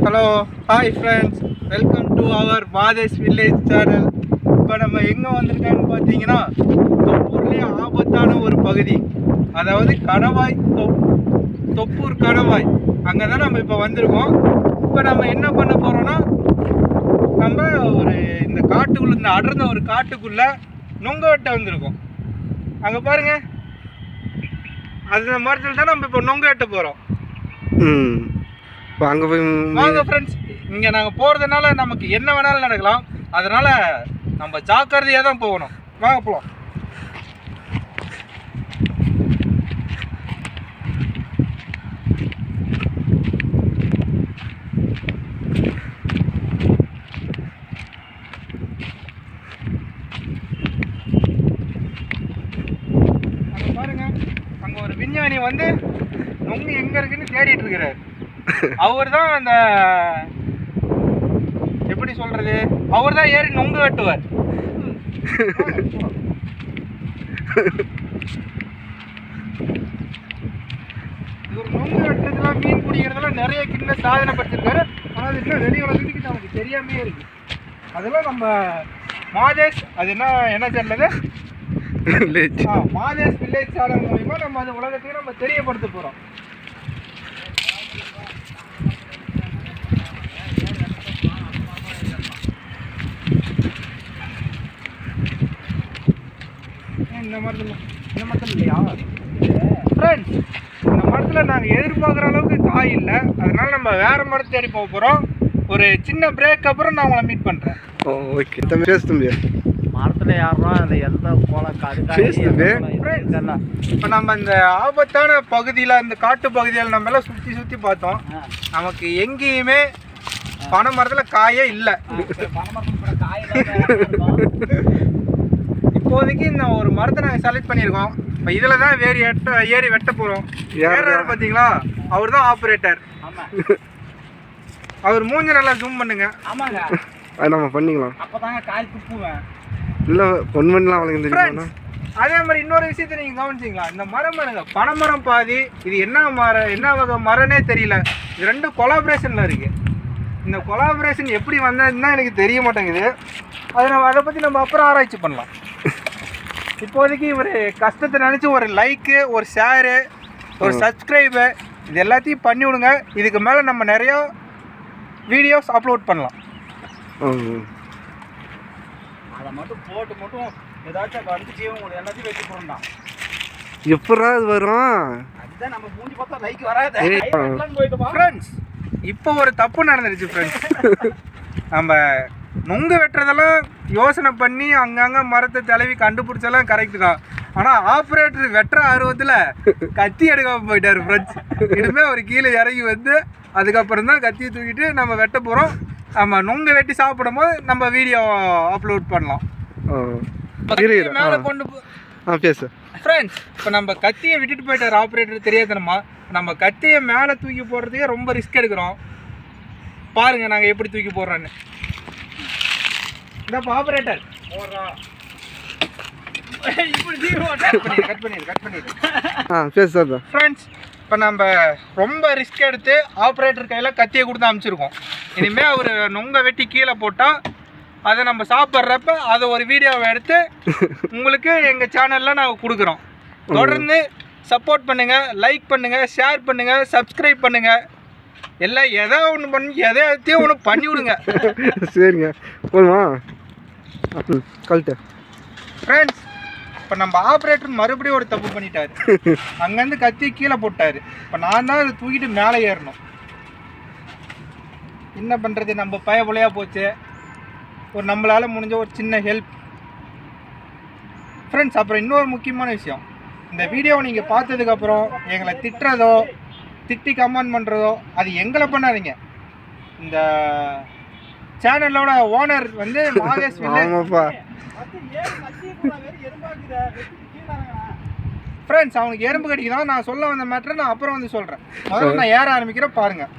Hello hi friends, welcome to our Madesh village channel. இப்போ நம்ம எங்கே வந்திருக்கான்னு பார்த்தீங்கன்னா, தொப்பூர்லேயே ஆபத்தான ஒரு பகுதி, அதாவது கணவாய், தொப்பூர் கணவாய். அங்கே தான் நம்ம இப்போ வந்திருக்கோம். இப்போ நம்ம என்ன பண்ண போகிறோன்னா, நம்ம ஒரு இந்த காட்டுக்குள்ளே, இந்த அடர்ந்த ஒரு காட்டுக்குள்ளே நுங்க வெட்ட வந்திருக்கோம். அங்கே பாருங்கள், அந்த மரத்தில் தான் நம்ம இப்போ நுங்க வெட்ட போகிறோம். வாங்க போய் வாங்க ஃப்ரெண்ட்ஸ். இங்கே நாங்கள் போகிறதுனால நமக்கு என்ன வேணாலும் நடக்கலாம், அதனால் நம்ம ஜாக்கிரதையாக தான் போகணும். வாங்க போகலாம். அங்கே பாருங்க, அங்கே ஒரு விஞ்ஞானி வந்து நொங்கு எங்கே இருக்குன்னு தேடிட்டு இருக்கிறார். அவர் தான் அந்த, எப்படி சொல்றது, அவர் தான் ஏறி நொங்கு வெட்டுவார். இவர் நொங்கு வெட்டுறதுலாம், மீன் பிடிக்கிறதுலாம் நிறைய கிட்ட சாதனை படுத்திருக்காரு. ஆனால் அது இன்னும் வெளி உலகத்துக்கு நமக்கு தெரியாமே இருக்கு. அதெல்லாம் நம்ம மாதேஷ், அது என்ன சொல்றது, மாதேஷ் வில்லேஜ் சேனல் மூலிமா நம்ம அது உலகத்தையும் நம்ம தெரியப்படுத்த போகிறோம். இந்த மரத்தில் இல்லையா ஃப்ரெண்ட்ஸ், இந்த மரத்தில் நாங்கள் எதிர்பார்க்குற அளவுக்கு காய் இல்லை. அதனால நம்ம வேறு மரத்தை தேடி போக போகிறோம். ஒரு சின்ன பிரேக் அப்புறம் நான் உங்களை மீட் பண்ணுறேன். ஓகே தம்பி, பேசு தம்பி. மரத்தில் யாருன்னா அந்த எந்த கோலம் இப்போ நம்ம இந்த ஆபத்தான பகுதியில், இந்த காட்டு பகுதியில் நம்ம எல்லாம் சுற்றி பார்த்தோம். நமக்கு எங்கேயுமே பனை மரத்தில் காயே இல்லை. இப்போதைக்கு இந்த ஒரு மரத்தை நாங்கள் செலக்ட் பண்ணியிருக்கோம். இப்போ இதில் தான் ஏறி வெட்ட போகிறோம். ஏறாரு பார்த்தீங்களா, அவர் தான் ஆப்ரேட்டர். அவர் மூஞ்சி நல்லா ஜூம் பண்ணுங்க. ஆமாங்க, அது நம்ம பண்ணிக்கலாம். அப்போ தாங்க காய் துப்புவேன். இல்லை ஒன் பண்ணலாம் அவளுக்கு தெரியுமா? அதே மாதிரி இன்னொரு விஷயத்தை நீங்கள் கவனிச்சிங்களா, இந்த மரம் பாருங்க, பனைமரம் பாதி, இது என்ன மரம், என்ன வகை மரம்னே தெரியல. இது ரெண்டும் கொலாபரேஷனில் இருக்குது. இந்த கொலாபரேஷன் எப்படி வந்ததுன்னா எனக்கு தெரிய மாட்டேங்குது. அதை பற்றி நம்ம அப்புறம் ஆராய்ச்சி பண்ணலாம். இப்போதைக்கு ஒரு கஷ்டத்தை நினச்சி ஒரு லைக்கு, ஒரு ஷேரு, ஒரு சப்ஸ்கிரைபு, இது எல்லாத்தையும் பண்ணி விடுங்க. இதுக்கு மேலே நம்ம நிறையா வீடியோஸ் அப்லோட் பண்ணலாம். அதை மட்டும் போட்டு ஏதாச்சும் வந்துச்சு உங்களுக்கு எல்லாத்தையும் வச்சு போடணும். எப்படா அது வரும்? அதுதான் நம்ம மூஞ்சி பார்த்தா லைக் வராது. ஃப்ரெண்ட்ஸ், இப்போ ஒரு தப்பு நடந்துருச்சு ஃப்ரெண்ட்ஸ். நம்ம நுங்கு வெட்டுறதெல்லாம் யோசனை பண்ணி அங்கங்கே மரத்தை தடவி கண்டுபிடிச்செல்லாம் கரெக்டு தான். ஆனால் ஆப்ரேட்டர் வெட்டுற ஆர்வத்தில் கத்தி எடுக்காமல் போயிட்டார் ஃப்ரெண்ட்ஸ். இனிமேல் அவர் கீழே இறங்கி வந்து அதுக்கப்புறம் தான் கத்தியை தூக்கிட்டு நம்ம வெட்ட போகிறோம். நம்ம நுங்கு வெட்டி சாப்பிடும் போது நம்ம வீடியோ அப்லோட் பண்ணலாம். மேலே கொண்டு பேசு ஃப்ரெண்ட்ஸ். இப்போ நம்ம கத்தியை விட்டுட்டு போயிட்டார் ஆப்ரேட்டர் தெரியாதனமா. நம்ம கத்தியை மேலே தூக்கி போடுறதுக்கே ரொம்ப ரிஸ்க் எடுக்கிறோம். பாருங்கள் நாங்கள் எப்படி தூக்கி போடுறோன்னு. இந்த ஆப்ரேட்டர் போடுறோம். கட் பண்ணிடு ஃப்ரெண்ட்ஸ். இப்போ நம்ம ரொம்ப ரிஸ்க் எடுத்து ஆப்ரேட்டர் கையில் கத்தியை கொடுத்து அனுப்பிச்சிருக்கோம். இனிமேல் அவர் நுங்க வெட்டி கீழே போட்டால் அதை நம்ம சாப்பிட்றப்ப அதை ஒரு வீடியோவை எடுத்து உங்களுக்கு எங்கள் சேனலில் நாங்கள் கொடுக்குறோம். தொடர்ந்து சப்போர்ட் பண்ணுங்கள், லைக் பண்ணுங்கள், ஷேர் பண்ணுங்கள், சப்ஸ்கிரைப் பண்ணுங்கள். எல்லாம் எதாவது ஒன்று பண்ணி எதையும் ஒன்று பண்ணி விடுங்க. சரிங்க, போதுமா கழட்டு ஃப்ரெண்ட்ஸ். இப்போ நம்ம ஆப்ரேட்டர் மறுபடியும் ஒரு தப்பு பண்ணிட்டாரு. அங்கேருந்து கத்தி கீழே போட்டார். இப்போ நான் தான் அதை தூக்கிட்டு மேலே ஏறணும். என்ன பண்ணுறது, நம்ம பயபுலையாக போச்சு. ஒரு நம்மளால் முடிஞ்ச ஒரு சின்ன ஹெல்ப் ஃப்ரெண்ட்ஸ். அப்புறம் இன்னொரு முக்கியமான விஷயம், இந்த வீடியோவை நீங்கள் பார்த்ததுக்கப்புறம் எங்களை திட்டுறதோ, திட்டி கமெண்ட் பண்ணுறதோ அது எங்களை பண்ணாதீங்க. இந்த சேனலோட ஓனர் வந்து மாதேஷ் ஃப்ரெண்ட்ஸ். அவனுக்கு எறும்பு கடிக்குதான். நான் சொல்ல வந்த மேட்டரை நான் அப்புறம் வந்து சொல்கிறேன். முதல்ல நான் ஏற ஆரம்பிக்கிறேன் பாருங்கள்.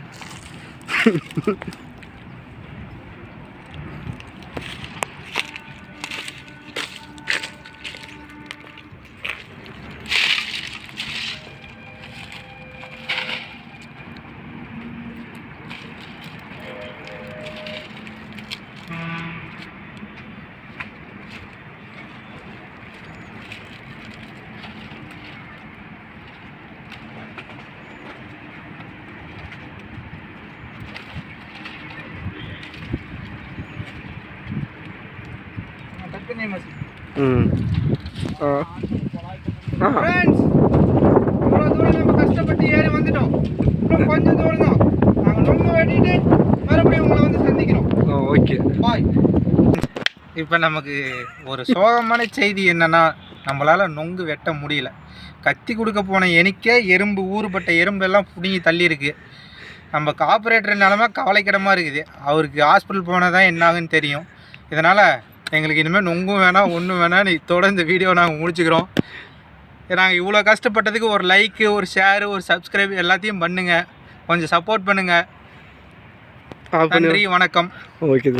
தண்ணி மசி ம் ஆ ஆ ஃப்ரெண்ட்ஸ் இவ்வளோ தூரம் நம்ம கஷ்டப்பட்டு ஏறி வந்துட்டோம். இன்னும் கொஞ்சம் தூரம் தான். நாங்கள் நொங்கு வெட்டிட்டு மறுபடியும் உங்களை வந்து சந்திக்கிறோம். Okay bye. இப்போ நமக்கு ஒரு சோகமான செய்தி என்னன்னா, நம்மளால் நொங்கு வெட்ட முடியல. கத்தி கொடுக்க போன எனக்கே எறும்பு ஊறுபட்ட எறும்பெல்லாம் பிடுங்கி தள்ளியிருக்கு. நம்ம கார்பரேட்டர் நிலமை கவலைக்கிடமாக இருக்குது. அவருக்கு ஹாஸ்பிட்டல் போனால் தான் என்ன ஆகுன்னு தெரியும். இதனால் எங்களுக்கு இனிமேல் நொங்கும் வேணாம் ஒன்றும் வேணாம். இதோட இந்த வீடியோ நாங்கள் முடிச்சுக்கிறோம். நாங்கள் இவ்வளோ கஷ்டப்பட்டதுக்கு ஒரு லைக்கு, ஒரு ஷேரு, ஒரு சப்ஸ்கிரைப் எல்லாத்தையும் பண்ணுங்கள். கொஞ்சம் சப்போர்ட் பண்ணுங்கள். நன்றி, வணக்கம். ஓகே